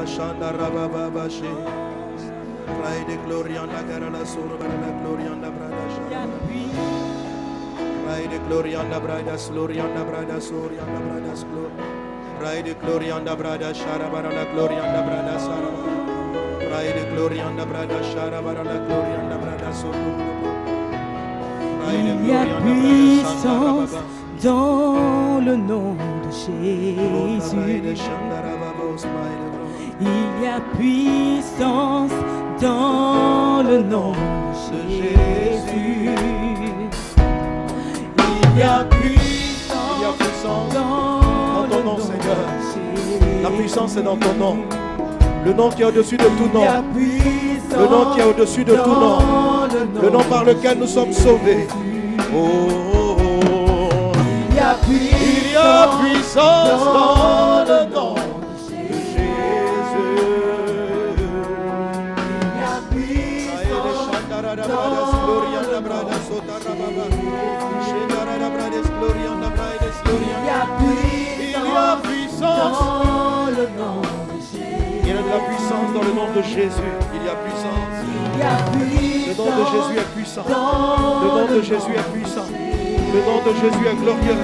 Shanda Rababa Bashi. Rai de Glorianda Garala Surabana Glorianda Brada Shanda. Rai de Glorianda Brada Slorianda Brada Sorianda Brada Sklo. Rai de Glorianda Brada Sharabara la Glorianda Brada Sarabara. Rai de Glorianda Brada Sharabara la Glorianda Brada Sorianda. Il y a puissance dans le nom de Jésus. Il y a puissance dans le nom de Jésus. Il y a puissance dans ton nom, Seigneur. La puissance est dans ton nom. Le nom qui est au-dessus de tout nom. Le nom qui est au-dessus de tout nom. Le nom par lequel nous sommes sauvés. Oh, oh, oh. Il y a puissance dans le nom de Jésus. Il y a puissance dans le nom de Jésus. Il y a de la puissance dans le nom de Jésus. Il y a puissance. Le nom de Jésus est puissant. Le nom de Jésus est puissant. Le nom de Jésus est glorieux.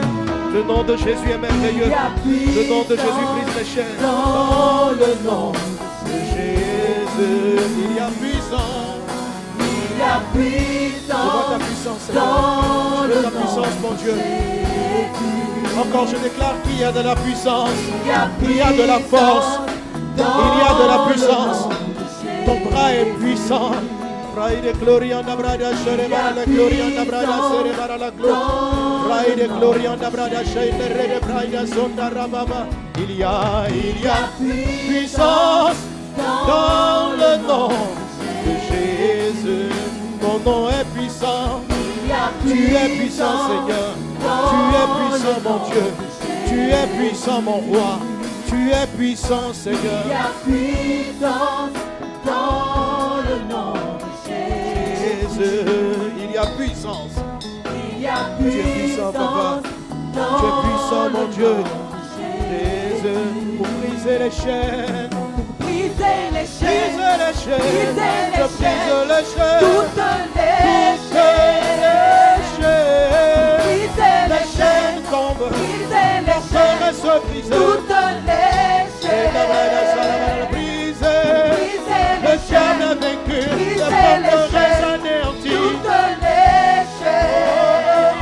Le nom de Jésus est merveilleux. Le nom de Jésus brise les chaînes. Dans le nom de Jésus, il y a puissance. Il y a puissance. Je vois ta puissance, Seigneur. Je vois ta puissance, mon Dieu. Encore, je déclare qu'il y a de la puissance. Il y a de la force. Il y a de la puissance. Ton bras est puissant. Rai de Glorianda Brada Sherebara la Glorianda Brada Sherebara la Glorianda. Rai de Glorianda Brada Sherebara Brada Zonda Rababa. Il y a puissance dans le nom de Jésus. Ton nom est puissant. Tu es puissant, Seigneur. Tu es puissant, mon Dieu. Tu es puissant, mon roi. Tu es puissant, Seigneur. Il y a puissance dans le nom de Jésus. Il y a puissance. Il y a Tu es puissant, Papa. Tu es puissant, mon Dieu. Jésus, pour briser les chaînes. Briser les chaînes. Briser les chaînes. Je brise les chaînes. Toutes les chaînes. Briser les chaînes. Tombent. Briser les chaînes. Se briser. Toutes les chaînes. Briser le diable est vaincu. Les forteresses anéanties. Toutes les chaînes.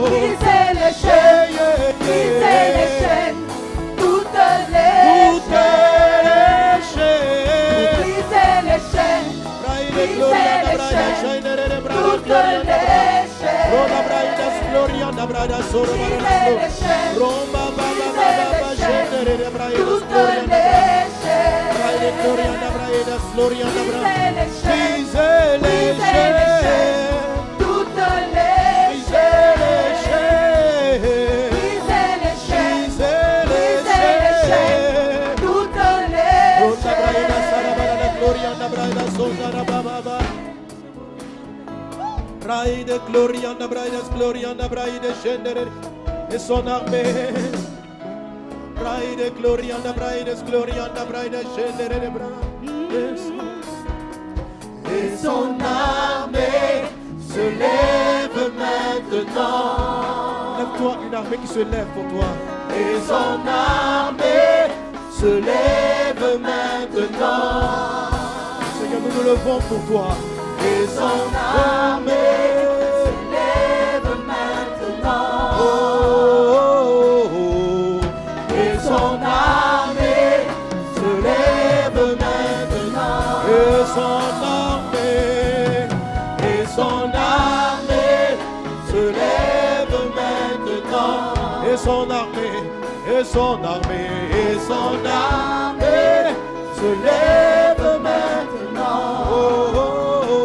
Briser les chaînes. Briser les chaînes. Toutes les chaînes. Briser les chaînes. Briser les chaînes. Toutes les Braide, glorianda, braides, glorianda, braide, scendere e son armée. Braide, glorianda, braides, glorianda, braide, scendere le bras. Et son armée se lève maintenant. Lève-toi, une armée qui se lève pour toi. Et son armée se lève maintenant. Seigneur, nous nous levons pour toi. Et son armée se lève maintenant. Oh, oh, oh, oh. Et son armée se lève maintenant. Et son armée, Et son armée se lève maintenant. et son armée, et son armée, et son armée se lève maintenant. Oh, oh, oh,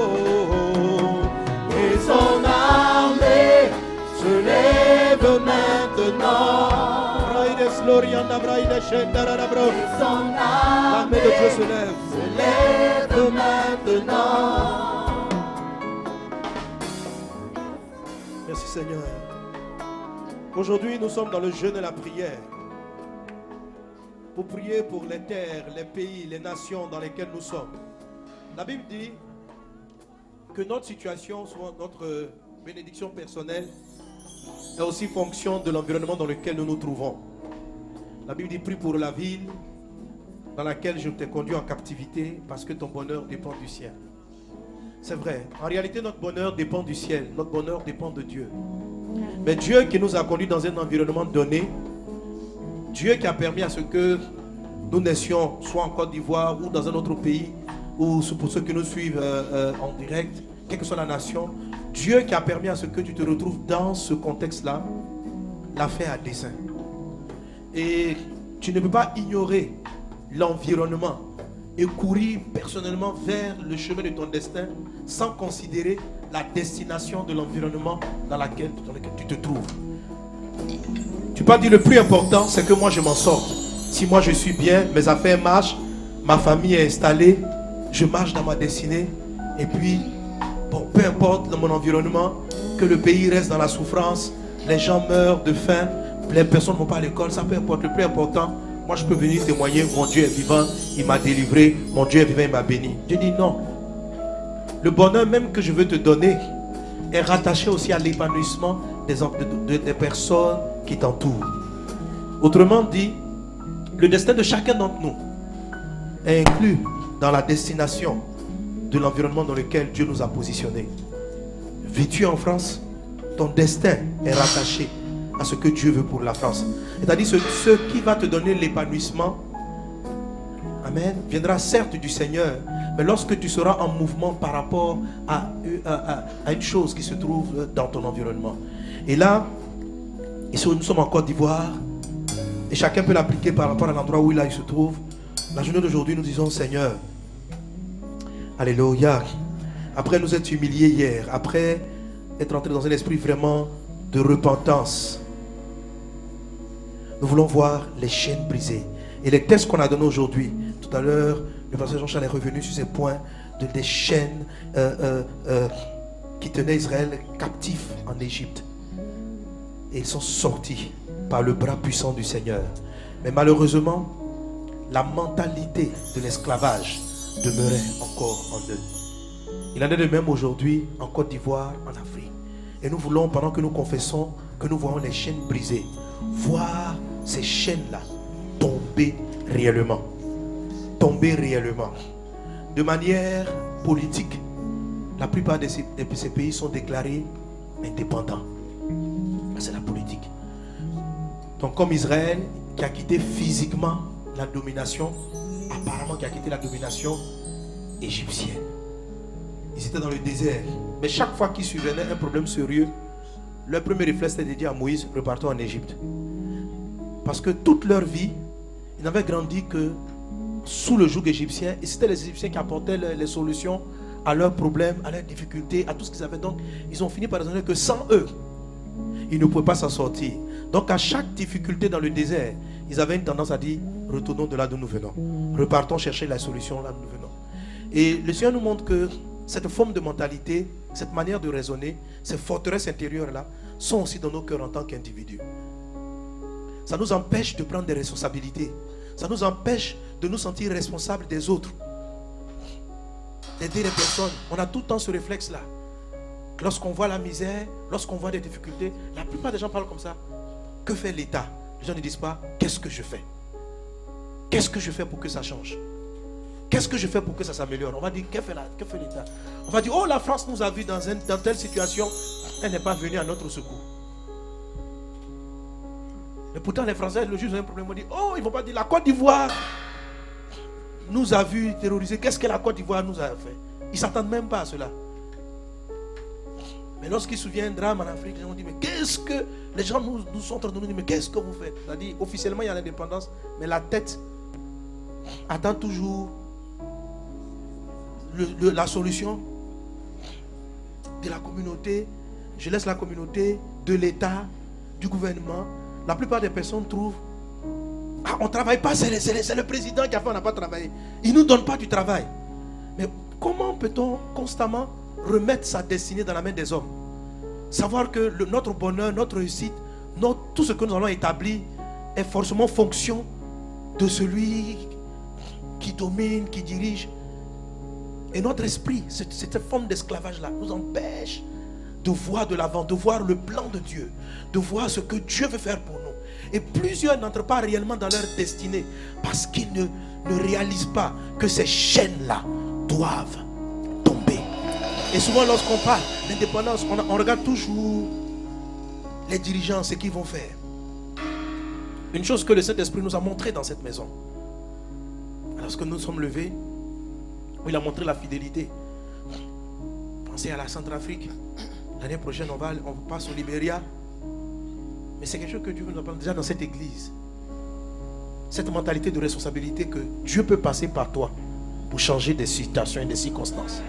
oh. Et son armée se lève maintenant. Braides, glorianda, braides, scendere, bro. Et son L'armée de Dieu se armée lève. se lève maintenant. Merci Seigneur. Aujourd'hui, nous sommes dans le jeûne et la prière pour prier pour les terres, les pays, les nations dans lesquelles nous sommes. La Bible dit que notre situation, soit notre bénédiction personnelle, est aussi fonction de l'environnement dans lequel nous nous trouvons. La Bible dit, prie pour la ville dans laquelle je t'ai conduit en captivité, parce que ton bonheur dépend du ciel. C'est vrai. En réalité, notre bonheur dépend du ciel. Notre bonheur dépend de Dieu. Mais Dieu qui nous a conduits dans un environnement donné, Dieu qui a permis à ce que nous naissions, soit en Côte d'Ivoire ou dans un autre pays, ou pour ceux qui nous suivent en direct, quelle que soit la nation, Dieu qui a permis à ce que tu te retrouves dans ce contexte-là, l'a fait à dessein. Et tu ne peux pas ignorer l'environnement et courir personnellement vers le chemin de ton destin sans considérer la destination de l'environnement dans lequel tu te trouves. Tu peux dire le plus important, c'est que moi je m'en sorte. Si moi je suis bien, mes affaires marchent, ma famille est installée, je marche dans ma destinée, et puis, bon, peu importe mon environnement, que le pays reste dans la souffrance, les gens meurent de faim, les personnes ne vont pas à l'école, ça peu importe. Le plus important, moi je peux venir témoigner, mon Dieu est vivant, il m'a délivré, mon Dieu est vivant, il m'a béni. Dieu dit non. Le bonheur même que je veux te donner est rattaché aussi à l'épanouissement des personnes qui t'entourent. Autrement dit, le destin de chacun d'entre nous est inclus dans la destination de l'environnement dans lequel Dieu nous a positionnés. Vis-tu en France? Ton destin est rattaché à ce que Dieu veut pour la France. C'est-à-dire ce qui va te donner l'épanouissement, amen, viendra certes du Seigneur, mais lorsque tu seras en mouvement par rapport à une chose qui se trouve dans ton environnement. Et là, ici nous sommes en Côte d'Ivoire, et chacun peut l'appliquer par rapport à l'endroit où il se trouve. La journée d'aujourd'hui, nous disons, Seigneur, alléluia, après nous être humiliés hier, après être entrés dans un esprit vraiment de repentance, nous voulons voir les chaînes brisées. Et les textes qu'on a donnés aujourd'hui, tout à l'heure, le pasteur Jean-Charles est revenu sur ces points des chaînes qui tenaient Israël captif en Égypte. Et ils sont sortis par le bras puissant du Seigneur. Mais malheureusement, la mentalité de l'esclavage demeurait encore en eux. Il en est de même aujourd'hui en Côte d'Ivoire, en Afrique. Et nous voulons, pendant que nous confessons, que nous voyons les chaînes brisées, voir ces chaînes-là tomber réellement. Tomber réellement. De manière politique, la plupart de ces pays sont déclarés indépendants. C'est la politique. Donc comme Israël, qui a quitté physiquement la domination, apparemment qui a quitté la domination égyptienne. Ils étaient dans le désert. Mais chaque fois qu'ils survenaient un problème sérieux, leur premier réflexe était de dire à Moïse, repartons en Égypte. Parce que toute leur vie, ils n'avaient grandi que sous le joug égyptien. Et c'était les Égyptiens qui apportaient les solutions à leurs problèmes, à leurs difficultés, à tout ce qu'ils avaient. Donc, ils ont fini par raisonner que sans eux, ils ne pouvaient pas s'en sortir. Donc, à chaque difficulté dans le désert, ils avaient une tendance à dire, retournons de là d'où nous venons. Repartons chercher la solution là d'où nous venons. Et le Seigneur nous montre que cette forme de mentalité, cette manière de raisonner, ces forteresses intérieures-là, sont aussi dans nos cœurs en tant qu'individus. Ça nous empêche de prendre des responsabilités. Ça nous empêche de nous sentir responsables des autres. D'aider les personnes. On a tout le temps ce réflexe-là. Lorsqu'on voit la misère, lorsqu'on voit des difficultés, la plupart des gens parlent comme ça. Que fait l'État? Les gens ne disent pas, qu'est-ce que je fais? Qu'est-ce que je fais pour que ça change? Qu'est-ce que je fais pour que ça s'améliore? On va dire, que fait l'État? On va dire, oh, la France nous a vus dans telle situation, elle n'est pas venue à notre secours. Mais pourtant, les Français, le juge a un problème, ils disent, oh, ils ne vont pas dire, la Côte d'Ivoire nous a vus terroriser. Qu'est-ce que la Côte d'Ivoire nous a fait? Ils ne s'attendent même pas à cela. Mais lorsqu'il se souvient un drame en Afrique, les gens disent, mais qu'est-ce que... Les gens nous sont en train de nous dire, mais qu'est-ce que vous faites? C'est-à-dire, officiellement, il y a l'indépendance, mais la tête attend toujours la solution de la communauté. Je laisse la communauté, de l'État, du gouvernement. La plupart des personnes trouvent, ah, on ne travaille pas, c'est le président qui a fait, on n'a pas travaillé. Il ne nous donne pas du travail. Mais comment peut-on constamment remettre sa destinée dans la main des hommes? Savoir que notre bonheur, notre réussite, tout ce que nous allons établir est forcément fonction de celui qui domine, qui dirige. Et notre esprit, cette forme d'esclavage-là, nous empêche de voir de l'avant, de voir le plan de Dieu, de voir ce que Dieu veut faire pour nous. Et plusieurs n'entrent pas réellement dans leur destinée parce qu'ils ne réalisent pas que ces chaînes-là doivent tomber. Et souvent lorsqu'on parle d'indépendance, on regarde toujours les dirigeants, ce qu'ils vont faire. Une chose que le Saint-Esprit nous a montré dans cette maison, lorsque nous sommes levés, où il a montré la fidélité. Pensez à la Centrafrique. L'année prochaine, on passe au Libéria. Mais c'est quelque chose que Dieu nous apprend déjà dans cette église. Cette mentalité de responsabilité que Dieu peut passer par toi pour changer des situations et des circonstances.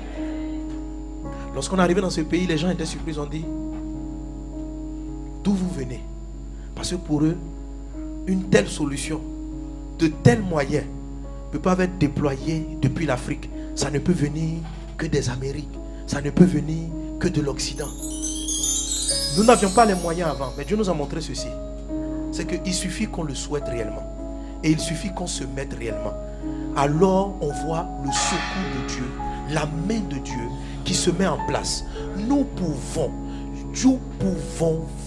Lorsqu'on est arrivé dans ce pays, les gens étaient surpris, ils ont dit: d'où vous venez? Parce que pour eux, une telle solution, de tels moyens, ne peut pas être déployé depuis l'Afrique. Ça ne peut venir que des Amériques. Ça ne peut venir que de l'Occident. Nous n'avions pas les moyens avant, mais Dieu nous a montré ceci. C'est qu'il suffit qu'on le souhaite réellement. Et il suffit qu'on se mette réellement. Alors on voit le secours de Dieu, la main de Dieu qui se met en place. Nous pouvons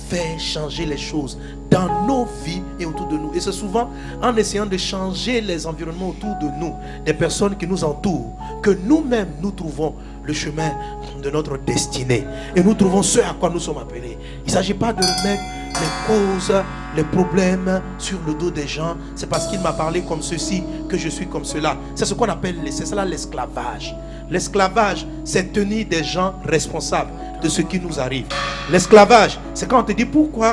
faire changer les choses dans nos vies et autour de nous. Et c'est souvent en essayant de changer les environnements autour de nous, des personnes qui nous entourent, que nous-mêmes nous trouvons le chemin de notre destinée. Et nous trouvons ce à quoi nous sommes appelés. Il ne s'agit pas de remettre les causes, les problèmes sur le dos des gens. C'est parce qu'il m'a parlé comme ceci que je suis comme cela. C'est ce qu'on appelle, c'est cela l'esclavage. L'esclavage, c'est tenir des gens responsables de ce qui nous arrive. L'esclavage, c'est quand on te dit pourquoi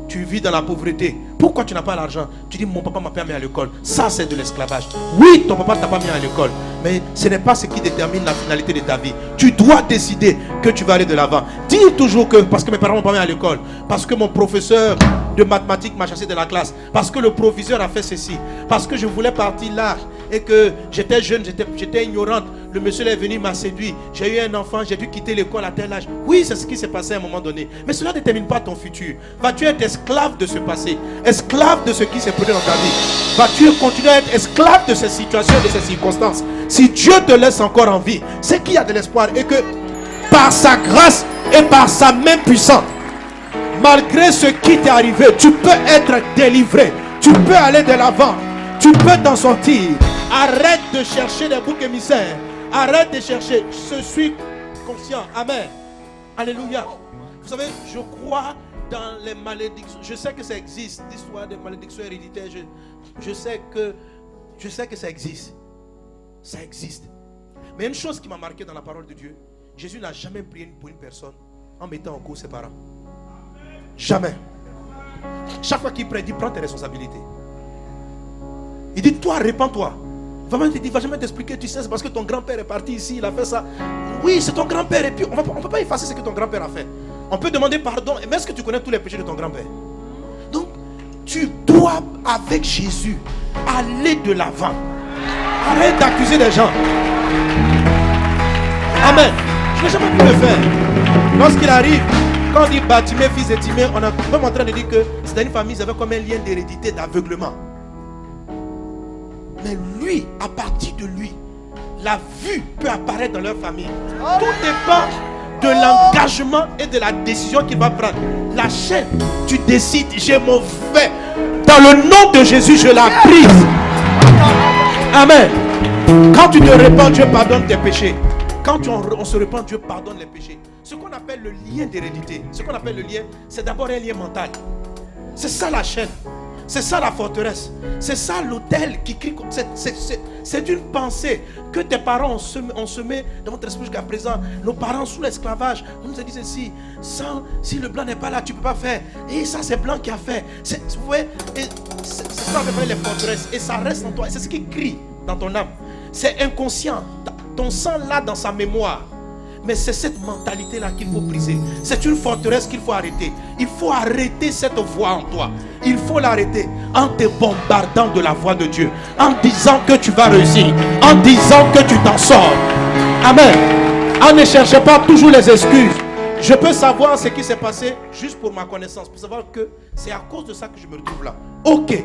tu vis dans la pauvreté, pourquoi tu n'as pas l'argent. Tu dis mon papa m'a pas mis à l'école. Ça c'est de l'esclavage. Oui, ton papa t'a pas mis à l'école, mais ce n'est pas ce qui détermine la finalité de ta vie. Tu dois décider que tu vas aller de l'avant. Dis toujours que parce que mes parents m'ont pas mis à l'école, parce que mon professeur de mathématiques m'a chassé de la classe, parce que le proviseur a fait ceci, parce que je voulais partir là et que j'étais jeune, j'étais ignorante. Le monsieur est venu, m'a séduit. J'ai eu un enfant, j'ai dû quitter l'école à tel âge. Oui, c'est ce qui s'est passé à un moment donné. Mais cela ne détermine pas ton futur. Vas-tu être esclave de ce passé, esclave de ce qui s'est produit dans ta vie? Vas-tu continuer à être esclave de ces situations, de ces circonstances? Si Dieu te laisse encore en vie, c'est qu'il y a de l'espoir et que par sa grâce et par sa main puissante, malgré ce qui t'est arrivé, tu peux être délivré. Tu peux aller de l'avant. Tu peux t'en sortir. Arrête de chercher des boucs émissaires. Arrête de chercher. Je suis conscient. Amen. Alléluia. Vous savez, je crois dans les malédictions. Je sais que ça existe. L'histoire des malédictions héréditaires. Je sais que ça existe. Ça existe. Mais une chose qui m'a marqué dans la parole de Dieu, Jésus n'a jamais prié pour une personne en mettant en cause ses parents. Jamais. Chaque fois qu'il prie, il dit prends tes responsabilités. Il dit toi, répands-toi. Il ne va jamais t'expliquer, tu sais, c'est parce que ton grand-père est parti ici, il a fait ça. Oui, c'est ton grand-père. Et puis on ne peut pas effacer ce que ton grand-père a fait. On peut demander pardon. Mais est-ce que tu connais tous les péchés de ton grand-père? Donc, tu dois, avec Jésus, aller de l'avant. Arrête d'accuser les gens. Amen. Je n'ai jamais pu le faire. Lorsqu'il arrive, quand on dit Bartimée, fils de Timée, on est même en train de dire que c'était une famille, ils avaient comme un lien d'hérédité, d'aveuglement. Mais lui, à partir de lui, la vue peut apparaître dans leur famille. Tout dépend de l'engagement et de la décision qu'il va prendre. La chaîne, tu décides, j'ai mon fait. Dans le nom de Jésus, je la brise. Amen. Quand tu te répands, Dieu pardonne tes péchés. Quand on se répand, Dieu pardonne les péchés. Ce qu'on appelle le lien d'hérédité, ce qu'on appelle le lien, c'est d'abord un lien mental. C'est ça la chaîne. C'est ça la forteresse. C'est ça l'autel qui crie. C'est une pensée que tes parents ont semé dans votre esprit jusqu'à présent. Nos parents sous l'esclavage, on nous a dit ceci. Si le blanc n'est pas là, tu ne peux pas faire. Et ça, c'est blanc qui a fait. Vous voyez, c'est ça qu'on appelle les forteresses. Et ça reste en toi. Et c'est ce qui crie dans ton âme. C'est inconscient. Ton sang là dans sa mémoire. Mais c'est cette mentalité-là qu'il faut briser. C'est une forteresse qu'il faut arrêter. Il faut arrêter cette voix en toi. Il faut l'arrêter en te bombardant de la voix de Dieu. En disant que tu vas réussir. En disant que tu t'en sors. Amen. En ne cherchant pas toujours les excuses. Je peux savoir ce qui s'est passé juste pour ma connaissance. Pour savoir que c'est à cause de ça que je me retrouve là. Ok.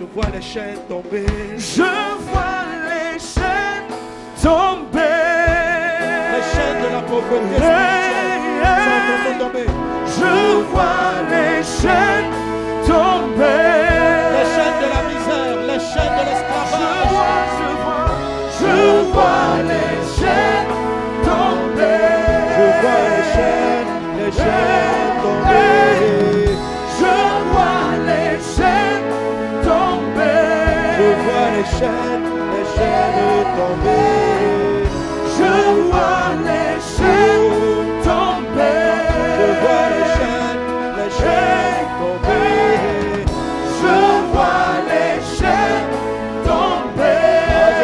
Je vois les chaînes tomber. Je vois les chaînes tomber. Les chaînes de la pauvreté spirituelle sont en train de tomber. Je vois les chaînes tomber. Les chaînes de la misère, les chaînes de l'esclavage. Je vois les chaînes tomber. Je vois les chaînes tomber. Je vois les chaînes tomber. Je vois les chaînes tomber. Je vois les chaînes tomber. Je vois les chaînes tomber. Je vois les chaînes tomber. Je vois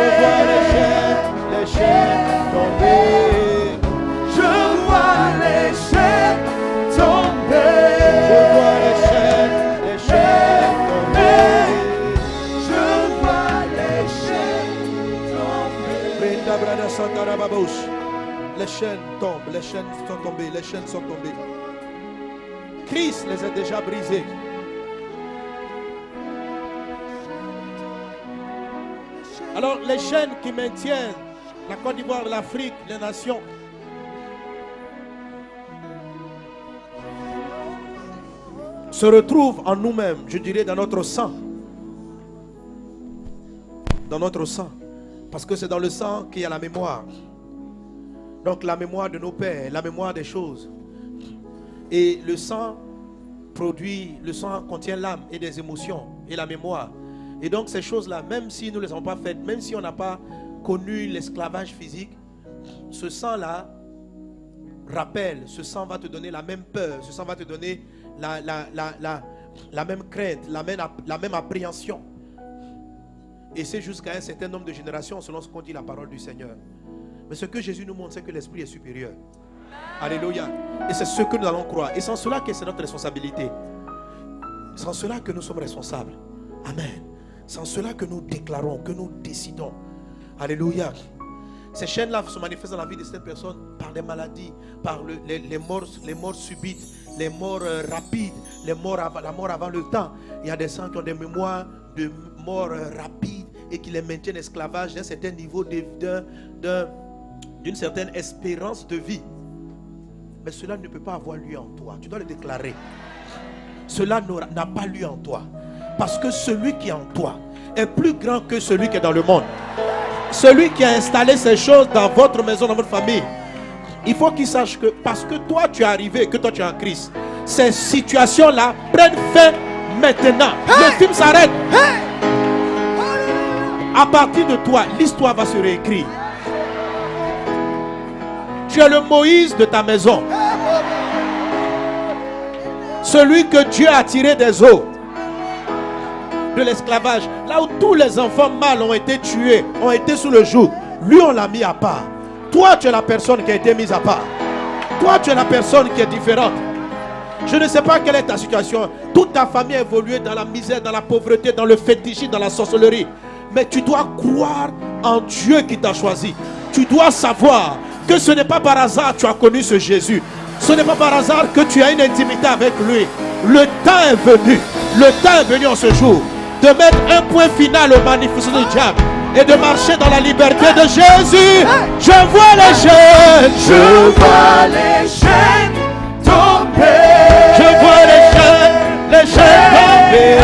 les chaînes tomber. Je vois les chaînes tomber. Je vois les chaînes tomber. Je vois les chaînes tomber. Brinda brada santara babouche. Les chaînes tombent, les chaînes sont tombées, les chaînes sont tombées. Christ les a déjà brisées. Alors les chaînes qui maintiennent la Côte d'Ivoire, l'Afrique, les nations, se retrouvent en nous-mêmes, je dirais dans notre sang. Dans notre sang. Parce que c'est dans le sang qu'il y a la mémoire. Donc la mémoire de nos pères, la mémoire des choses. Et le sang contient l'âme et des émotions et la mémoire. Et donc ces choses-là, même si nous ne les avons pas faites, même si on n'a pas connu l'esclavage physique, ce sang-là rappelle, ce sang va te donner la même peur, ce sang va te donner la même crainte, la même appréhension. Et c'est jusqu'à un certain nombre de générations selon ce qu'on dit la parole du Seigneur. Mais ce que Jésus nous montre, c'est que l'Esprit est supérieur. Alléluia. Et c'est ce que nous allons croire. Et c'est en cela que c'est notre responsabilité. C'est en cela que nous sommes responsables. Amen. C'est en cela que nous déclarons, que nous décidons. Alléluia. Ces chaînes-là se manifestent dans la vie de cette personne par des maladies, par les morts subites, les morts rapides, la mort avant le temps. Il y a des gens qui ont des mémoires de mort rapides et qui les maintiennent esclavage d'un certain niveau d'une certaine espérance de vie. Mais cela ne peut pas avoir lieu en toi. Tu dois le déclarer. Cela n'a pas lieu en toi. Parce que celui qui est en toi est plus grand que celui qui est dans le monde. Celui qui a installé ces choses dans votre maison, dans votre famille, il faut qu'il sache que parce que toi tu es arrivé, que toi tu es en Christ, ces situations-là prennent fin maintenant. Le film s'arrête. À partir de toi, l'histoire va se réécrire. Tu es le Moïse de ta maison. Celui que Dieu a tiré des eaux de l'esclavage, là où tous les enfants mâles ont été tués, ont été sous le joug, lui on l'a mis à part. Toi tu es la personne qui a été mise à part. Toi tu es la personne qui est différente. Je ne sais pas quelle est ta situation. Toute ta famille a évolué dans la misère, dans la pauvreté, dans le fétichisme, dans la sorcellerie. Mais tu dois croire en Dieu qui t'a choisi. Tu dois savoir que ce n'est pas par hasard que tu as connu ce Jésus. Ce n'est pas par hasard que tu as une intimité avec lui. Le temps est venu. Le temps est venu en ce jour de mettre un point final aux manifestations du diable et de marcher dans la liberté de Jésus. Je vois les chaînes. Je vois les chaînes tomber. Je vois les chaînes tomber.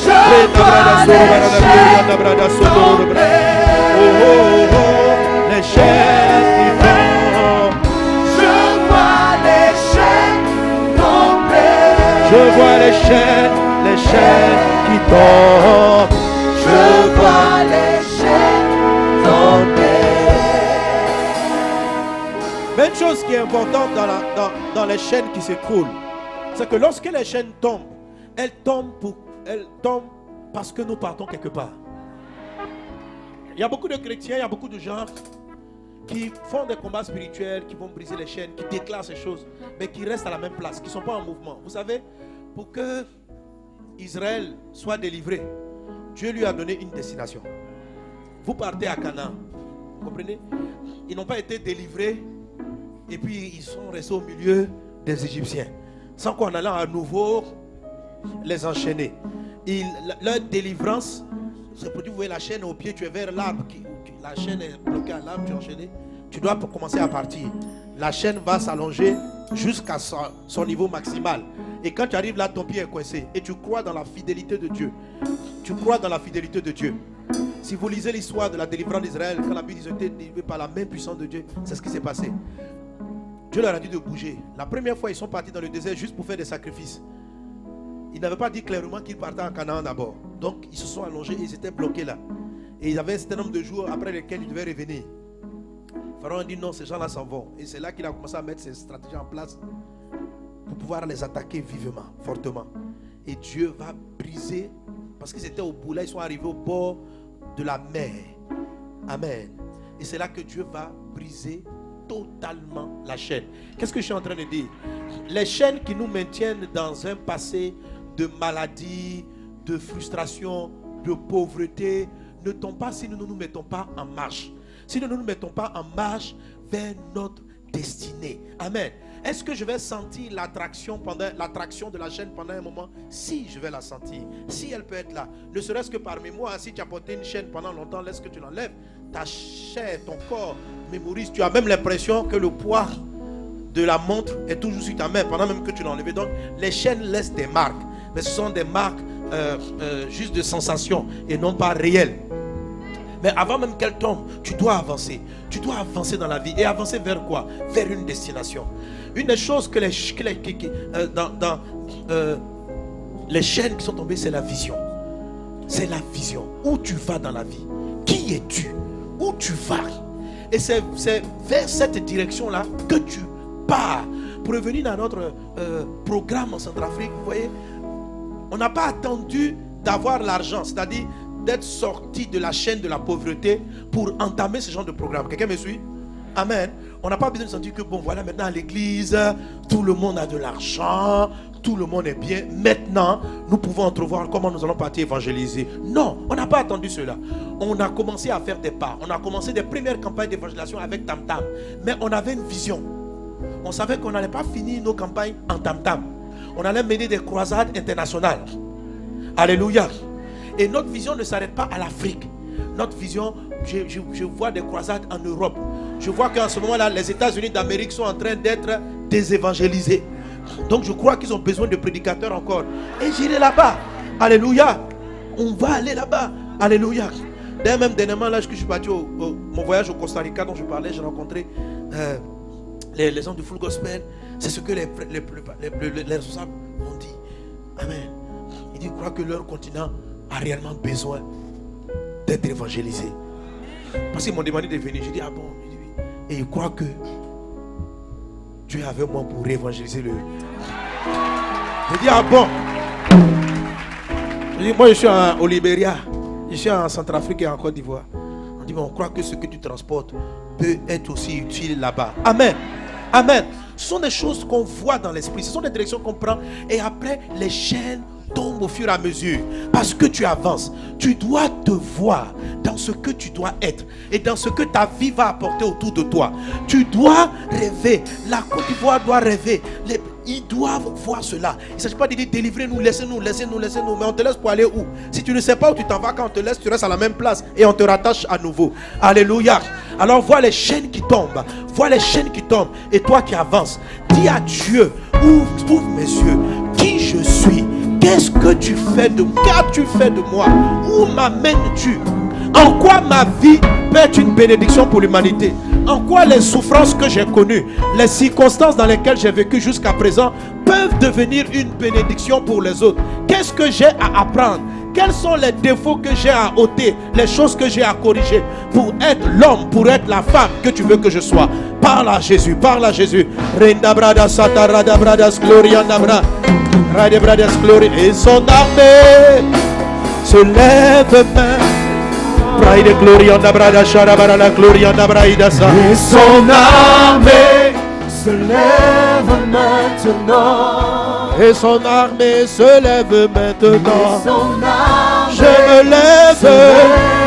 Je vois les chaînes tomber. Les chaînes qui tombent. Je vois les chaînes tomber. Je vois les chaînes qui tombent. Je vois les chaînes tomber. Mais une chose qui est importante dans les chaînes qui s'écroulent, c'est que lorsque les chaînes tombent, elles tombent parce que nous partons quelque part. Il y a beaucoup de chrétiens, il y a beaucoup de gens qui font des combats spirituels, qui vont briser les chaînes, qui déclarent ces choses, mais qui restent à la même place, qui ne sont pas en mouvement. Vous savez, pour que Israël soit délivré, Dieu lui a donné une destination. Vous partez à Canaan, vous comprenez? Ils n'ont pas été délivrés et puis ils sont restés au milieu des Égyptiens, sans qu'en allant à nouveau les enchaîner. leur délivrance se produit. Vous voyez la chaîne au pied, tu es vers l'arbre. La chaîne est bloquée à l'arbre, tu es enchaîné. Tu dois commencer à partir. La chaîne va s'allonger jusqu'à son niveau maximal. Et quand tu arrives là, ton pied est coincé. Et tu crois dans la fidélité de Dieu. Tu crois dans la fidélité de Dieu. Si vous lisez l'histoire de la délivrance d'Israël, quand la Bible dit qu'ils ont été délivrés par la main puissante de Dieu, c'est ce qui s'est passé. Dieu leur a dit de bouger. La première fois, ils sont partis dans le désert juste pour faire des sacrifices. Ils n'avaient pas dit clairement qu'ils partaient en Canaan d'abord. Donc, ils se sont allongés et ils étaient bloqués là. Et ils avaient un certain nombre de jours après lesquels ils devaient revenir. Pharaon a dit non, ces gens-là s'en vont. Et c'est là qu'il a commencé à mettre ses stratégies en place pour pouvoir les attaquer vivement, fortement. Et Dieu va briser, parce qu'ils étaient au bout, là ils sont arrivés au bord de la mer. Amen. Et c'est là que Dieu va briser totalement la chaîne. Qu'est-ce que je suis en train de dire? Les chaînes qui nous maintiennent dans un passé de maladie, de frustration, de pauvreté, ne tombent pas si nous ne nous mettons pas en marche. Si nous ne nous mettons pas en marche vers notre destinée. Amen. Est-ce que je vais sentir l'attraction de la chaîne pendant un moment? Si, je vais la sentir. Si elle peut être là. Ne serait-ce que par mémoire, si tu as porté une chaîne pendant longtemps, laisse que tu l'enlèves. Ta chair, ton corps mémorise. Tu as même l'impression que le poids de la montre est toujours sur ta main pendant même que tu l'as enlevé. Donc, les chaînes laissent des marques. Mais ce sont des marques juste de sensation et non pas réelles. Mais avant même qu'elle tombe, tu dois avancer. Tu dois avancer dans la vie. Et avancer vers quoi? Vers une destination. Une des choses que les chaînes qui sont tombées, c'est la vision. C'est la vision. Où tu vas dans la vie? Qui es-tu? Où tu vas? Et c'est vers cette direction-là que tu pars. Pour revenir dans notre programme en Centrafrique, vous voyez, on n'a pas attendu d'avoir l'argent, c'est-à-dire d'être sorti de la chaîne de la pauvreté pour entamer ce genre de programme. Quelqu'un me suit? Amen. On n'a pas besoin de sentir que bon, voilà, maintenant à l'église, tout le monde a de l'argent, tout le monde est bien. Maintenant, nous pouvons entrevoir comment nous allons partir évangéliser. Non, on n'a pas attendu cela. On a commencé à faire des pas. On a commencé des premières campagnes d'évangélisation avec Tam Tam. Mais on avait une vision. On savait qu'on n'allait pas finir nos campagnes en Tam Tam. On allait mener des croisades internationales. Alléluia. Et notre vision ne s'arrête pas à l'Afrique. Notre vision, je vois des croisades en Europe. Je vois qu'en ce moment-là, les États-Unis d'Amérique sont en train d'être désévangélisés. Donc je crois qu'ils ont besoin de prédicateurs encore. Et j'irai là-bas. Alléluia. On va aller là-bas. Alléluia. D'ailleurs, même dernièrement, là que je suis parti mon voyage au Costa Rica dont je parlais, j'ai rencontré les gens du Full Gospel. C'est ce que les responsables m'ont dit. Amen. Ils disent, je crois que leur continent a réellement besoin d'être évangélisé. Parce qu'ils m'ont demandé de venir. J'ai dit, ah bon? Et ils croient que Dieu est avec moi pour évangéliser le. J'ai dit, ah bon? J'ai dit, moi je suis au Libéria, je suis en Centrafrique et en Côte d'Ivoire. On dit, mais on croit que ce que tu transportes peut être aussi utile là-bas. Amen. Amen. Ce sont des choses qu'on voit dans l'esprit. Ce sont des directions qu'on prend. Et après, les chaînes tombent au fur et à mesure. Parce que tu avances. Tu dois te voir dans ce que tu dois être. Et dans ce que ta vie va apporter autour de toi. Tu dois rêver. La Côte d'Ivoire doit rêver. Ils doivent voir cela. Il ne s'agit pas de dire délivrez-nous, laissez-nous. Mais on te laisse pour aller où? Si tu ne sais pas où tu t'en vas, quand on te laisse, tu restes à la même place. Et on te rattache à nouveau. Alléluia. Alors vois les chaînes qui tombent. Vois les chaînes qui tombent. Et toi qui avances, dis à Dieu, ouvre mes yeux. Qui je suis? Qu'est-ce que tu fais de moi? Qu'as-tu fait de moi? Où m'amènes-tu? En quoi ma vie peut être une bénédiction pour l'humanité? En quoi les souffrances que j'ai connues, les circonstances dans lesquelles j'ai vécu jusqu'à présent peuvent devenir une bénédiction pour les autres? Qu'est-ce que j'ai à apprendre? Quels sont les défauts que j'ai à ôter? Les choses que j'ai à corriger pour être l'homme, pour être la femme que tu veux que je sois? Parle à Jésus, parle à Jésus. Et son armée se lève maintenant. Et son armée se lève maintenant. Et son armée se lève maintenant. Je me lève,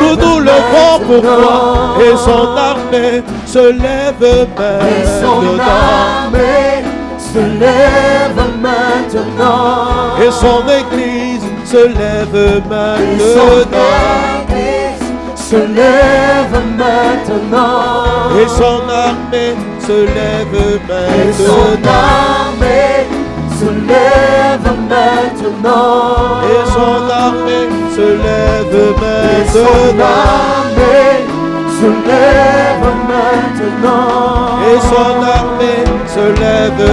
nous nous levons pour toi. Et son armée se lève maintenant. Et son armée se lève maintenant. Et son église se lève maintenant. Et son armée se lève maintenant. Et son armée se lève maintenant. Et son armée se lève Et son maintenant. armée se lève maintenant. Et son armée se lève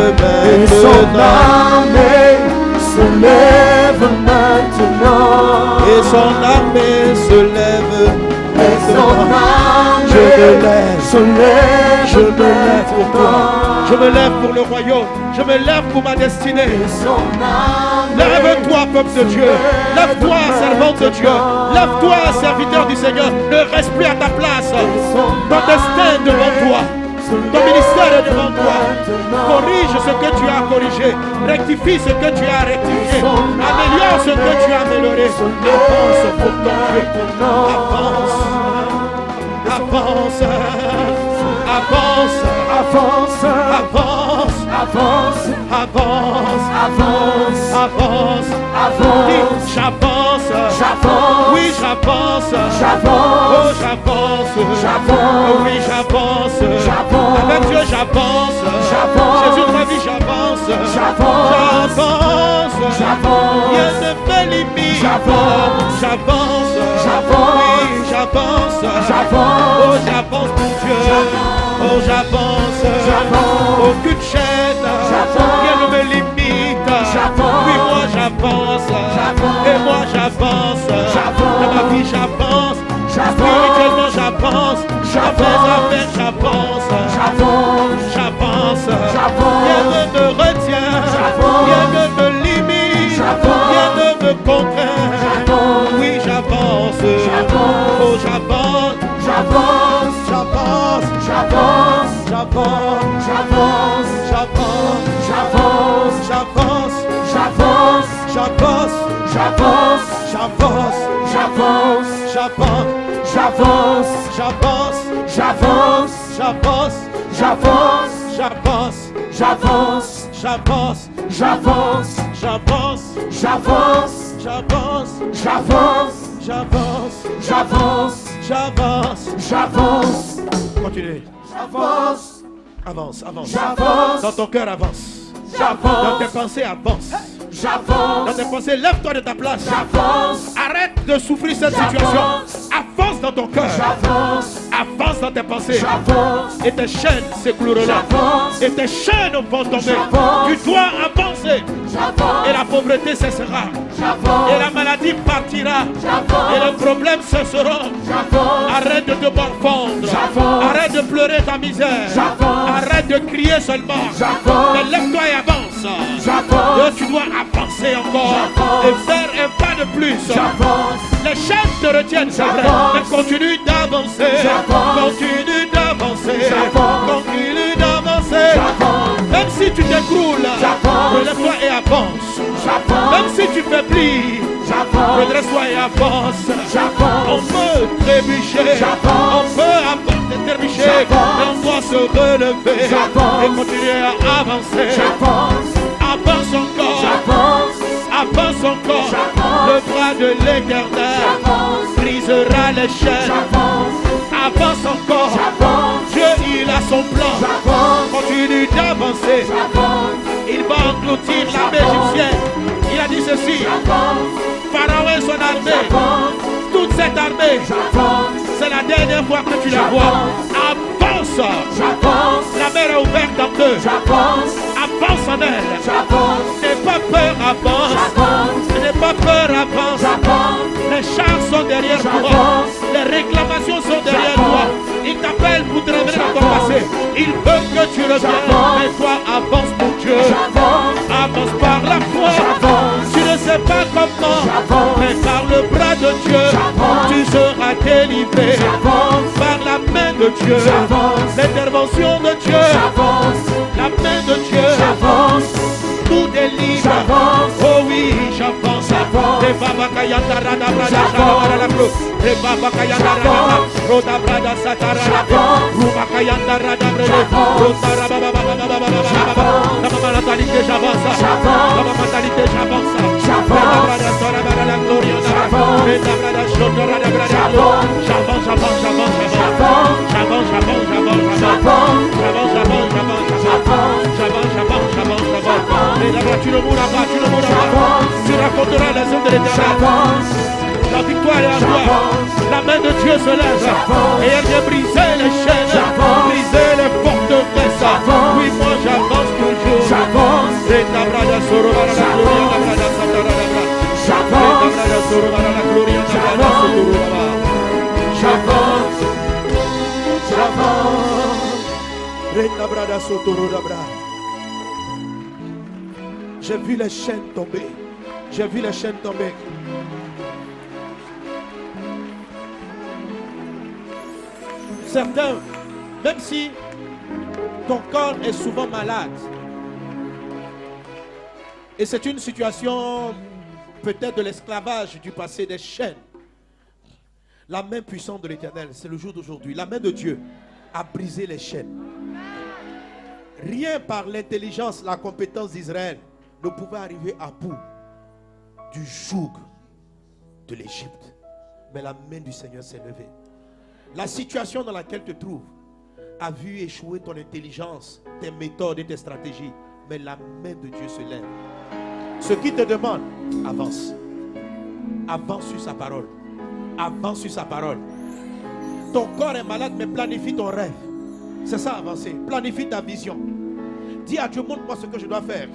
Et son maintenant. armée se lève maintenant. Et son armée se lève Et son maintenant. armée Je me lève, se lève je me lève pour toi. maintenant. Je me lève pour le royaume. Je me lève pour ma destinée. Et son armée Lève-toi, peuple de Dieu. Lève-toi, servante de Dieu. Lève-toi, serviteur du Seigneur. Ne reste plus à ta place. Ton destin est devant toi. Ton ministère est devant toi. Corrige ce que tu as corrigé. Rectifie ce que tu as rectifié. Améliore ce que tu as amélioré. Avance pour ton Dieu. Avance. Avance. Avance. Avance, Avance. avance, Avance. avance, Avance. avance, Dis, j'avance. j'avance, Oui, j'avance. Oh, j'avance, j'avance. j'avance, Oh, oui, j'avance. j'avance, Avec Dieu, j'avance. j'avance, Jésus de ma vie, j'avance. j'avance, J'avance. j'avance, Rien ne me limite. J'avance. J'avance. J'avance. Oui, j'avance. J'avance. Oh, j'avance pour Dieu. Oh, j'avance. J'avance. Aucune chaîne. J'avance. Rien ne me limite. J'avance. Oui, moi, j'avance. J'avance. Et moi, j'avance. J'avance. Dans ma vie, j'avance. J'avance. Spirituellement, j'avance. Dans mes J'avance. affaires, j'avance. j'avance, J'avance. J'avance. Rien ne me retient. J'avance. Rien ne me limite. J'avance. Rien ne me contraint. J'avance. Oui, j'avance. J'avance. Oh, j'avance. j'avance, J'avance. j'avance, J'avance. j'avance, J'avance. j'avance, J'avance. j'avance, J'avance. j'avance, J'avance. j'avance, J'avance. j'avance, J'avance. j'avance, J'avance. j'avance, J'avance. j'avance, J'avance. j'avance, J'avance. j'avance, J'avance. j'avance, J'avance. j'avance, Continue. j'avance, Avance. Avance. j'avance, Dans ton cœur, avance. Dans j'avance, tes pensées, avance. Dans j'avance, tes pensées, lève-toi de ta place. j'avance, Arrête de souffrir cette situation. Avance dans ton cœur. j'avance, Avance dans tes pensées. j'avance, Et tes chaînes s'écrouleront. j'avance, Et tes chaînes vont tomber. J'avance. Tu dois avancer. j'avance, Et la pauvreté cessera. j'avance, Et la maladie partira. Et le problème cessera. j'avance, Arrête de te morfondre. J'avance. Arrête de pleurer ta misère. J'avance. Arrête de crier seulement. J'avance. Mais lève-toi et avance. j'avance, Et tu dois avancer encore. J'avance. Et faire un pas de plus. j'avance, Les chaînes te retiennent, c'est vrai. J'avance. Mais continue d'avancer. J'avance. Continue d'avancer. J'avance. Continue d'avancer. j'avance, Même si tu t'écroules, J'avance. relève-toi et avance. j'avance, Même si tu faiblis, j'avance, redresse-toi et avance. On j'avance, peut trébucher, J'avance. on peut trébucher, J'avance. mais on doit se relever J'avance. et continuer à avancer. j'avance, Avance encore, j'avance, avance encore. J'avance. Le bras de l'Éternel j'avance, brisera les chaînes. j'avance, Avance encore. j'avance, Dieu, il a son plan. j'avance, Continue d'avancer. j'avance, Il va engloutir l'armée égyptienne. Il a dit ceci. j'avance, Pharaon et son armée, j'avance, toute cette armée, j'avance, c'est la dernière fois que tu la vois. Avance. j'avance, La mer est ouverte en deux. j'avance, Avance en elle. j'avance, N'aie pas peur, avance. j'avance, N'aie pas peur, avance. j'avance, Les chars sont derrière toi. J'avance. Les réclamations sont derrière toi. J'avance. Il t'appelle pour te ramener dans ton J'avance. passé. Il veut que tu reviennes. J'avance. Mais toi, avance pour Dieu. j'avance, Avance par la foi. J'avance. Tu ne sais pas comment. J'avance. Mais par le bras de Dieu, J'avance. tu seras délivré. j'avance, Par la main de Dieu. J'avance. L'intervention de Dieu. j'avance, La main de Dieu. j'avance, Tout est libre. J'avance. Oh oui, j'avance. J'avance. Tu raconteras les œuvres de l'Éternel. La victoire est à toi. La main de Dieu se lève et elle vient briser les chaînes, briser les forteresses. Oui, moi j'avance toujours. J'avance. J'ai vu les chaînes tomber. J'ai vu les chaînes tomber. Certains, même si ton corps est souvent malade, et c'est une situation peut-être de l'esclavage du passé, des chaînes, la main puissante de l'Éternel, c'est le jour d'aujourd'hui. La main de Dieu a brisé les chaînes. Rien par l'intelligence, la compétence d'Israël ne pouvait arriver à bout du joug de l'Égypte. Mais la main du Seigneur s'est levée. La situation dans laquelle tu te trouves a vu échouer ton intelligence, tes méthodes et tes stratégies. Mais la main de Dieu se lève. Ce qui te demande, avance. Avance sur sa parole. Avance sur sa parole. Ton corps est malade, mais planifie ton rêve. C'est ça, avancer. Planifie ta vision. Dis à Dieu, montre-moi ce que je dois faire.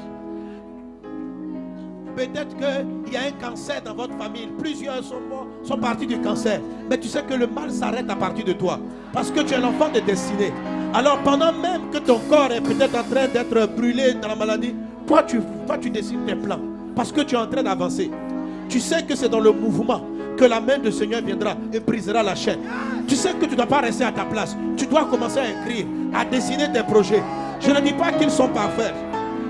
Peut-être qu'il y a un cancer dans votre famille. Plusieurs sont partis du cancer. Mais tu sais que le mal s'arrête à partir de toi. Parce que tu es l'enfant de destinée. Alors pendant même que ton corps est peut-être en train d'être brûlé dans la maladie, toi tu décides tes plans. Parce que tu es en train d'avancer. Tu sais que c'est dans le mouvement que la main du Seigneur viendra et brisera la chaîne. Tu sais que tu ne dois pas rester à ta place. Tu dois commencer à écrire, à dessiner tes projets. Je ne dis pas qu'ils sont parfaits.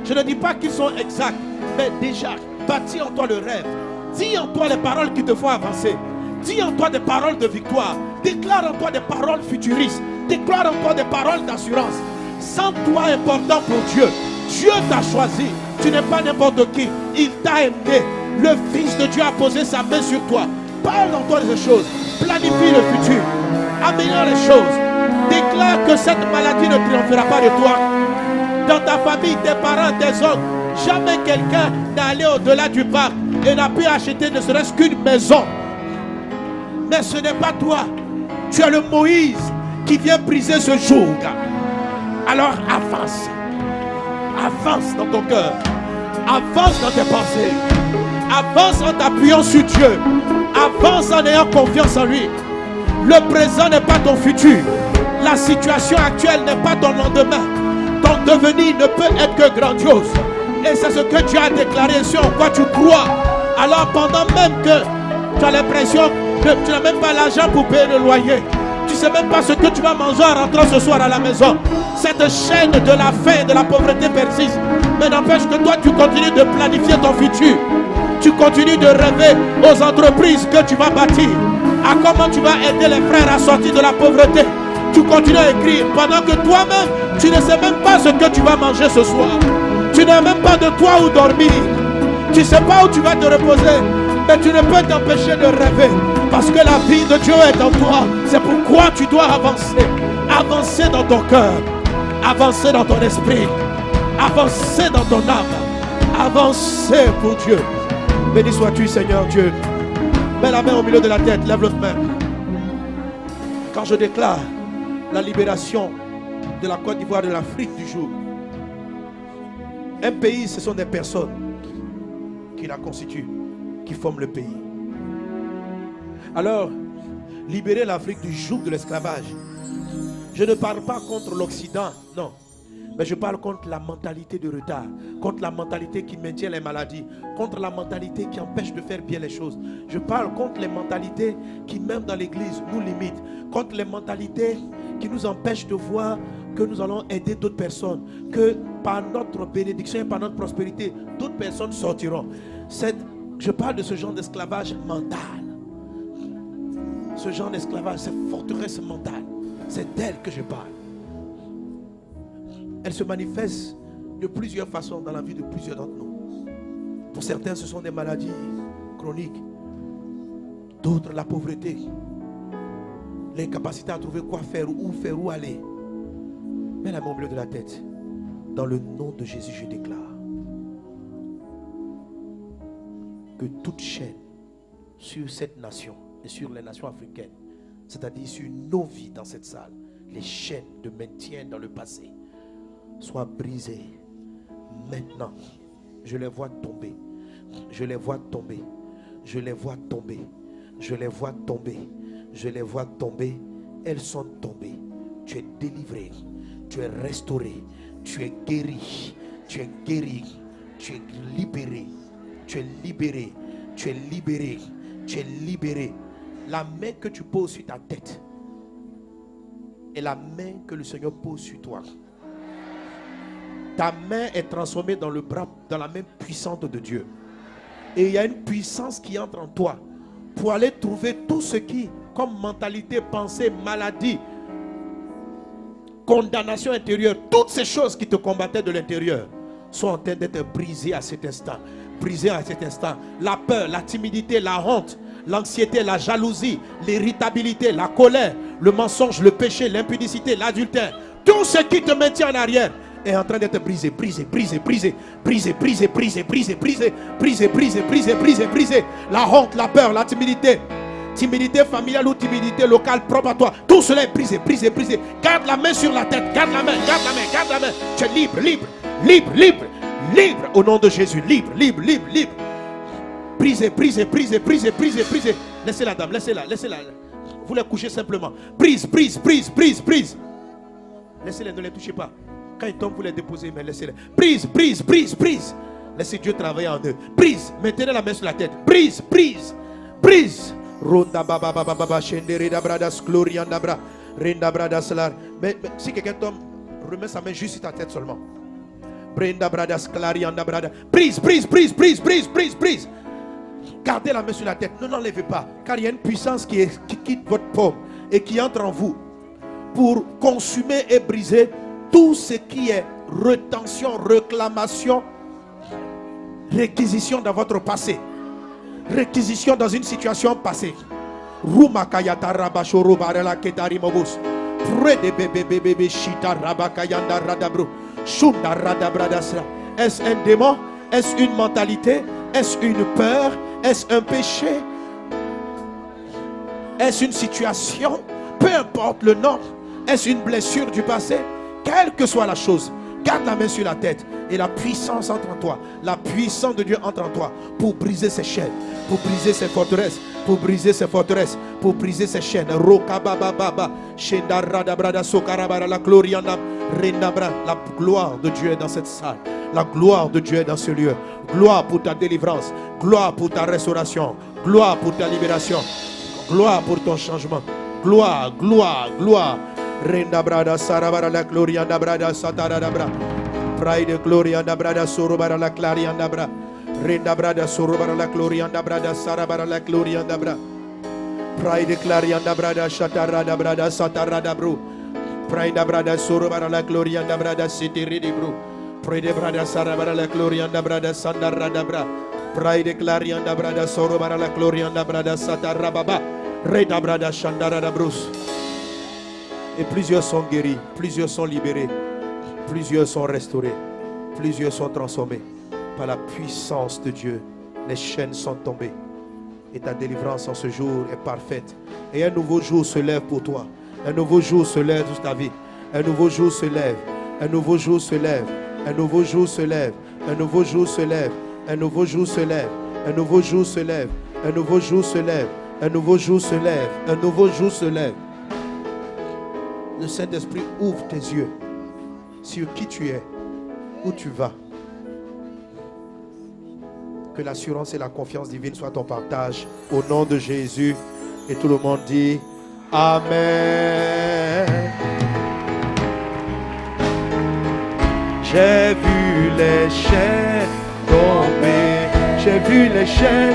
Je ne dis pas qu'ils sont exacts. Mais déjà, bâtis en toi le rêve. Dis en toi les paroles qui te font avancer. Dis en toi des paroles de victoire. Déclare en toi des paroles futuristes. Déclare en toi des paroles d'assurance. Sens-toi important pour Dieu. Dieu t'a choisi. Tu n'es pas n'importe qui. Il t'a aimé. Le Fils de Dieu a posé sa main sur toi. Parle en toi de ces choses. Planifie le futur. Améliore les choses. Déclare que cette maladie ne triomphera pas de toi. Dans ta famille, tes parents, tes oncles, jamais quelqu'un n'est allé au-delà du parc et n'a pu acheter ne serait-ce qu'une maison. Mais ce n'est pas toi. Tu es le Moïse qui vient briser ce jour. Alors avance. Avance dans ton cœur. Avance dans tes pensées. Avance en t'appuyant sur Dieu. Avance en ayant confiance en lui. Le présent n'est pas ton futur. La situation actuelle n'est pas ton lendemain. Ton devenir ne peut être que grandiose. Et c'est ce que Dieu a déclaré, sur quoi tu crois. Alors pendant même que tu as l'impression que tu n'as même pas l'argent pour payer le loyer, tu ne sais même pas ce que tu vas manger en rentrant ce soir à la maison. Cette chaîne de la faim et de la pauvreté persiste. Mais n'empêche que toi tu continues de planifier ton futur. Tu continues de rêver aux entreprises que tu vas bâtir. À comment tu vas aider les frères à sortir de la pauvreté. Tu continues à écrire pendant que toi-même tu ne sais même pas ce que tu vas manger ce soir. Tu n'as même pas de toit où dormir. Tu ne sais pas où tu vas te reposer. Mais tu ne peux t'empêcher de rêver. Parce que la vie de Dieu est en toi. C'est pourquoi tu dois avancer. Avancer dans ton cœur. Avancer dans ton esprit. Avancer dans ton âme. Avancer pour Dieu. Béni sois-tu, Seigneur Dieu. Mets la main au milieu de la tête. Lève l'autre main. Quand je déclare la libération de la Côte d'Ivoire, de l'Afrique du jour. Un pays, ce sont des personnes qui la constituent, qui forment le pays. Alors, libérer l'Afrique du joug de l'esclavage. Je ne parle pas contre l'Occident, non. Mais je parle contre la mentalité de retard, contre la mentalité qui maintient les maladies, contre la mentalité qui empêche de faire bien les choses. Je parle contre les mentalités qui, même dans l'église, nous limitent, contre les mentalités qui nous empêchent de voir que nous allons aider d'autres personnes, que par notre bénédiction et par notre prospérité, d'autres personnes sortiront. Cette Je parle de ce genre d'esclavage mental. Ce genre d'esclavage, cette forteresse mentale. C'est d'elle que je parle. Elle se manifeste de plusieurs façons dans la vie de plusieurs d'entre nous. Pour certains, ce sont des maladies chroniques. D'autres, la pauvreté. L'incapacité à trouver quoi faire, où aller. Mets la main au milieu de la tête. Dans le nom de Jésus, je déclare que toute chaîne sur cette nation et sur les nations africaines, c'est-à-dire sur nos vies dans cette salle, les chaînes de maintien dans le passé, soient brisées maintenant. Je les vois tomber. Je les vois tomber. Je les vois tomber. Je les vois tomber. Je les vois tomber. Elles sont tombées. Tu es délivré. Tu es restauré. Tu es guéri. Tu es guéri. Tu es libéré. Tu es libéré. Tu es libéré. Tu es libéré. La main que tu poses sur ta tête est la main que le Seigneur pose sur toi. Ta main est transformée dans le bras, dans la main puissante de Dieu. Et il y a une puissance qui entre en toi pour aller trouver tout ce qui, comme mentalité, pensée, maladie, condamnation intérieure, toutes ces choses qui te combattaient de l'intérieur sont en train d'être brisées à cet instant. Brisées à cet instant. La peur, la timidité, la honte, l'anxiété, la jalousie, l'irritabilité, la colère, le mensonge, le péché, l'impudicité, l'adultère, tout ce qui te maintient en arrière est en train d'être brisé, brisé, brisé, brisé, brisé, brisé, brisé, brisé, brisé, brisé, brisé, brisé, brisé, brisé. La honte, la peur, la timidité, timidité familiale ou timidité locale propre à toi, tout cela est brisé, brisé, brisé. Garde la main sur la tête, garde la main, garde la main, garde la main. Tu es libre, libre, libre, libre, libre au nom de Jésus, libre, libre, libre, libre. Brisez, brisez, brisez, brisez, brisez, brisez. Laissez la dame, laissez-la, laissez-la. Vous les couchez simplement. Brise, brise, brise, brise, brise. Laissez-les, ne les touchez pas. Quand ils tombent, vous les déposez, mais laissez-les. Brise, brise, brise, brise. Laissez Dieu travailler en eux. Brise, mettez la main sur la tête. Brise, brise, brise. Ronda baba baba baba shendere da bradas glorianda bra renda bradas solar. Mais si quelqu'un tombe, remets sa main juste sur ta tête seulement. Brenda bradas clarianda brada. Brise, brise, brise, brise, brise, brise, brise. Gardez la main sur la tête, ne l'enlevez pas, car il y a une puissance qui quitte votre paume et qui entre en vous pour consumer et briser tout ce qui est rétention, réclamation, réquisition dans votre passé, réquisition dans une situation passée. Rumakayata rabashoro barela ketari mobus. Près de bébé shita rabakayanda radabro. Shunda radabradasra. Est-ce un démon? Est-ce une mentalité? Est-ce une peur? Est-ce un péché? Est-ce une situation? Peu importe le nom. Est-ce une blessure du passé? Quelle que soit la chose, garde la main sur la tête et la puissance entre en toi. La puissance de Dieu entre en toi pour briser ces chaînes, pour briser ces forteresses, pour briser ces forteresses, pour briser ces chaînes. Rokabababa, Shendarabrada Sokarabara, la gloriana, Rendabra, la gloire de Dieu est dans cette salle. La gloire de Dieu est dans ce lieu. Gloire pour ta délivrance, gloire pour ta restauration, gloire pour ta libération, gloire pour ton changement. Gloire, gloire, gloire. Renda brada sarabara la gloria da brada satara da bra. Pride gloria da brada sorobara la claria da bra. Renda brada sorobara la gloria da brada sarabara la gloria da bra. Pride claria da brada satara da brada satara da bro. Pride da brada sorobara la gloria da brada sitiri di bro. Pride brada sarabara la gloria da brada sandara da bra. Pride claria da brada sorobara la gloria da brada satara baba. Renda brada shandara da brus. Et plusieurs sont guéris, plusieurs sont libérés, plusieurs sont restaurés, plusieurs sont transformés par la puissance de Dieu. Les chaînes sont tombées et ta délivrance en ce jour est parfaite. Et un nouveau jour se lève pour toi. Un nouveau jour se lève sur ta vie. Un nouveau jour se lève. Un nouveau jour se lève. Un nouveau jour se lève. Un nouveau jour se lève. Un nouveau jour se lève. Un nouveau jour se lève. Un nouveau jour se lève. Un nouveau jour se lève. Un nouveau jour se lève. Le Saint-Esprit ouvre tes yeux sur qui tu es, où tu vas. Que l'assurance et la confiance divine soient ton partage. Au nom de Jésus. Et tout le monde dit Amen. J'ai vu les chaînes tomber. J'ai vu les chaînes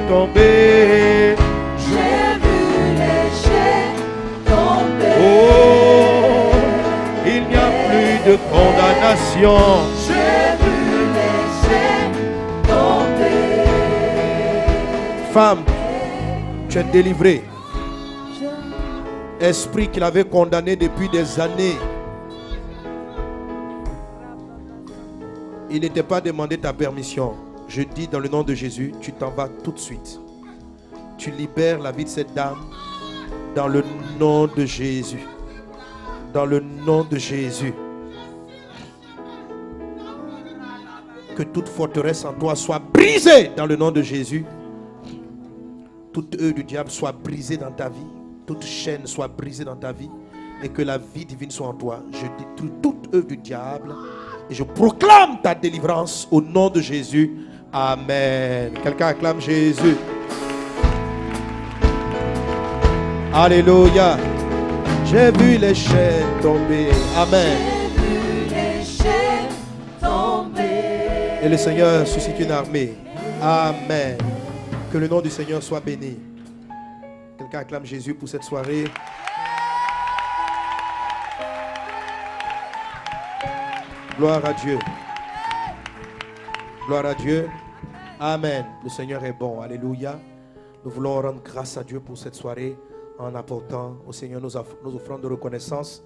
tomber. J'ai vu les chaînes tomber. Oh, il n'y a plus de condamnation. J'ai vu les chaînes tomber. Femme, tu es délivrée. Esprit qu'il avait condamné depuis des années. Il n'était pas demandé ta permission. Je dis dans le nom de Jésus, tu t'en vas tout de suite. Tu libères la vie de cette dame dans le nom de Jésus. Dans le nom de Jésus. Que toute forteresse en toi soit brisée dans le nom de Jésus. Toute œuvre du diable soit brisée dans ta vie. Toute chaîne soit brisée dans ta vie. Et que la vie divine soit en toi. Je détruis toute œuvre du diable. Et je proclame ta délivrance au nom de Jésus. Amen. Quelqu'un acclame Jésus. Alléluia. J'ai vu les chaînes tomber. Amen. J'ai vu les chaînes tomber. Et le Seigneur suscite une armée. Amen. Que le nom du Seigneur soit béni. Quelqu'un acclame Jésus pour cette soirée. Gloire à Dieu. Gloire à Dieu. Amen. Le Seigneur est bon. Alléluia. Nous voulons rendre grâce à Dieu pour cette soirée en apportant au Seigneur nos offrandes de reconnaissance.